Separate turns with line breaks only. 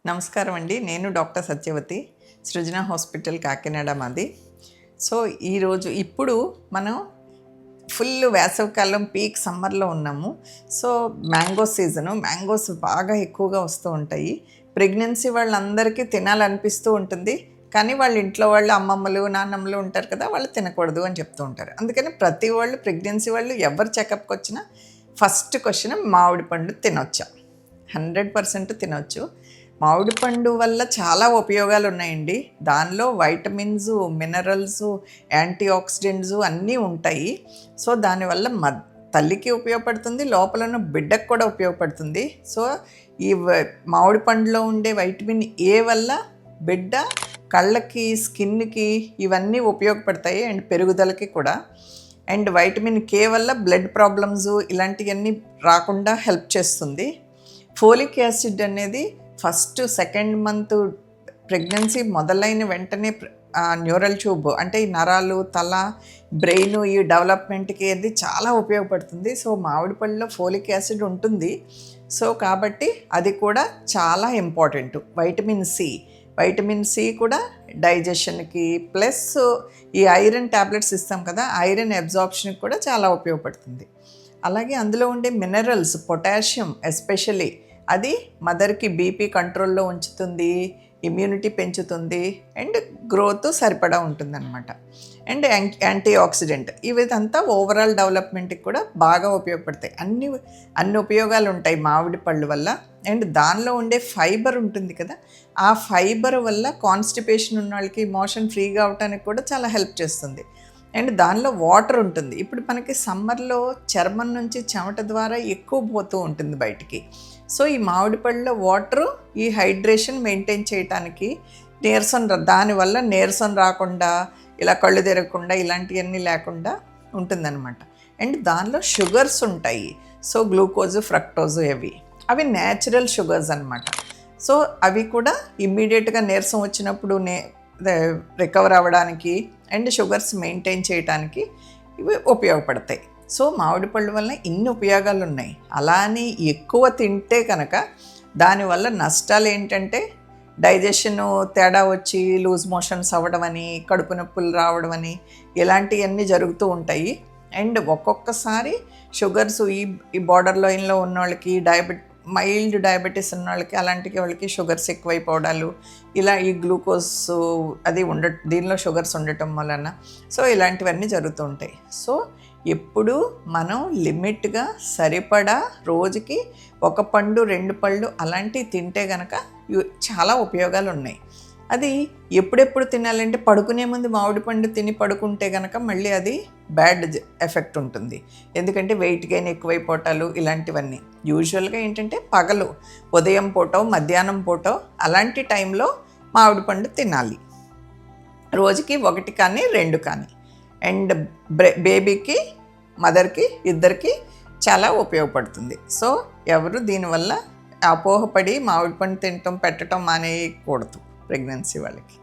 నమస్కారం అండి. నేను డాక్టర్ సత్యవతి, సృజన హాస్పిటల్ కాకినాడ మాది. సో ఇప్పుడు మనం ఫుల్ వేసవికాలం పీక్ సమ్మర్లో ఉన్నాము. సో మ్యాంగో సీజను, మ్యాంగోస్ బాగా ఎక్కువగా వస్తూ ఉంటాయి. ప్రెగ్నెన్సీ వాళ్ళందరికీ తినాలనిపిస్తూ ఉంటుంది. కానీ వాళ్ళ ఇంట్లో వాళ్ళు అమ్మమ్మలు, నాన్నమ్మలు ఉంటారు కదా, వాళ్ళు తినకూడదు అని చెప్తూ ఉంటారు. అందుకని ప్రతి వాళ్ళు ప్రెగ్నెన్సీ వాళ్ళు ఎవరు చెకప్కి వచ్చినా ఫస్ట్ క్వశ్చన్ మామిడి పండు తినొచ్చా? 100% తినొచ్చు. మామిడి పండు వల్ల చాలా ఉపయోగాలు ఉన్నాయండి. దానిలో వైటమిన్స్, మినరల్స్, యాంటీ ఆక్సిడెంట్స్ అన్నీ ఉంటాయి. సో దానివల్ల తల్లికి ఉపయోగపడుతుంది, లోపల ఉన్న బిడ్డకు కూడా ఉపయోగపడుతుంది. సో ఈ మామిడి పండులో ఉండే వైటమిన్ ఏ వల్ల బిడ్డ కళ్ళకి, స్కిన్కి ఇవన్నీ ఉపయోగపడతాయి అండ్ పెరుగుదలకి కూడా. అండ్ వైటమిన్ కే వల్ల బ్లడ్ ప్రాబ్లమ్స్ ఇలాంటివన్నీ రాకుండా హెల్ప్ చేస్తుంది. ఫోలిక్ యాసిడ్ అనేది ఫస్ట్ సెకండ్ మంత్ ప్రెగ్నెన్సీ మొదలైన వెంటనే న్యూరల్ ట్యూబ్ అంటే ఈ నరాలు, తల, బ్రెయిన్ ఈ డెవలప్మెంట్కి అది చాలా ఉపయోగపడుతుంది. సో మామిడి పళ్ళలో ఫోలిక్ యాసిడ్ ఉంటుంది. సో కాబట్టి అది కూడా చాలా ఇంపార్టెంట్. వైటమిన్ సి కూడా డైజెషన్కి, ప్లస్ ఈ ఐరన్ ట్యాబ్లెట్స్ ఇస్తాం కదా, ఐరన్ అబ్జార్ప్షన్కి కూడా చాలా ఉపయోగపడుతుంది. అలాగే అందులో ఉండే మినరల్స్, పొటాషియం ఎస్పెషలీ, అది మదర్కి బీపీ కంట్రోల్లో ఉంచుతుంది, ఇమ్యూనిటీ పెంచుతుంది అండ్ గ్రోత్ సరిపడా ఉంటుందన్నమాట. అండ్ యాంటీ ఆక్సిడెంట్ ఇదంతా ఓవరాల్ డెవలప్మెంట్కి కూడా బాగా ఉపయోగపడతాయి. అన్ని ఉపయోగాలు ఉంటాయి మామిడి పళ్ళు వల్ల. అండ్ దానిలో ఉండే ఫైబర్ ఉంటుంది కదా, ఆ ఫైబర్ వల్ల కాన్స్టిపేషన్ ఉన్న వాళ్ళకి మోషన్ ఫ్రీగా అవడానికి కూడా చాలా హెల్ప్ చేస్తుంది. అండ్ దానిలో వాటర్ ఉంటుంది. ఇప్పుడు మనకి సమ్మర్లో చర్మం నుంచి చెమట ద్వారా ఎక్కువ పోతూ ఉంటుంది బయటికి. సో ఈ మామిడి పళ్ళలో వాటరు ఈ హైడ్రేషన్ మెయింటైన్ చేయడానికి, దానివల్ల నీరసం రాకుండా, ఇలా కళ్ళు తిరగకుండా, ఇలాంటివన్నీ లేకుండా ఉంటుందన్నమాట. అండ్ దానిలో షుగర్స్ ఉంటాయి. సో గ్లూకోజు, ఫ్రక్టోజు అవి న్యాచురల్ షుగర్స్ అన్నమాట. సో అవి కూడా ఇమ్మీడియట్గా నీరసం వచ్చినప్పుడు రికవర్ అవ్వడానికి అండ్ షుగర్స్ మెయింటైన్ చేయడానికి ఇవి ఉపయోగపడతాయి. సో మామిడి పళ్ళు వల్ల ఇన్ని ఉపయోగాలు ఉన్నాయి. అలా అని ఎక్కువ తింటే కనుక దానివల్ల నష్టాలు ఏంటంటే డైజెషన్ తేడా వచ్చి లూజ్ మోషన్స్ అవ్వడం అని, కడుపు నొప్పులు రావడం అని, ఇలాంటివన్నీ జరుగుతూ ఉంటాయి. అండ్ ఒక్కొక్కసారి షుగర్స్ ఈ బార్డర్ లైన్లో ఉన్న వాళ్ళకి, మైల్డ్ డయాబెటీస్ ఉన్న వాళ్ళకి, అలాంటి వాళ్ళకి షుగర్స్ ఎక్కువైపోవడాలు, ఇలా ఈ గ్లూకోజ్ అది దీనిలో షుగర్స్ ఉండటం వలన సో ఇలాంటివన్నీ జరుగుతూ ఉంటాయి. సో ఎప్పుడు మనం లిమిట్గా సరిపడా రోజుకి 1 పండు 2 పళ్ళు అలాంటివి తింటే కనుక చాలా ఉపయోగాలు ఉన్నాయి. అది ఎప్పుడెప్పుడు తినాలంటే పడుకునే ముందు మామిడి పండు తిని పడుకుంటే కనుక మళ్ళీ అది బ్యాడ్ ఎఫెక్ట్ ఉంటుంది. ఎందుకంటే వెయిట్ గెయిన్ ఎక్కువైపోవటాలు ఇలాంటివన్నీ. యూజువల్గా ఏంటంటే పగలు ఉదయం పూటో మధ్యాహ్నం పూటో అలాంటి టైంలో మామిడి పండు తినాలి. రోజుకి 1 కానీ 2 కానీ. అండ్ బేబీకి, మదర్కి ఇద్దరికి చాలా ఉపయోగపడుతుంది. సో ఎవరు దీనివల్ల అపోహపడి మామిడి పండు పెట్టడం మానేయకూడదు ప్రెగ్నెన్సీ వాళ్ళకి.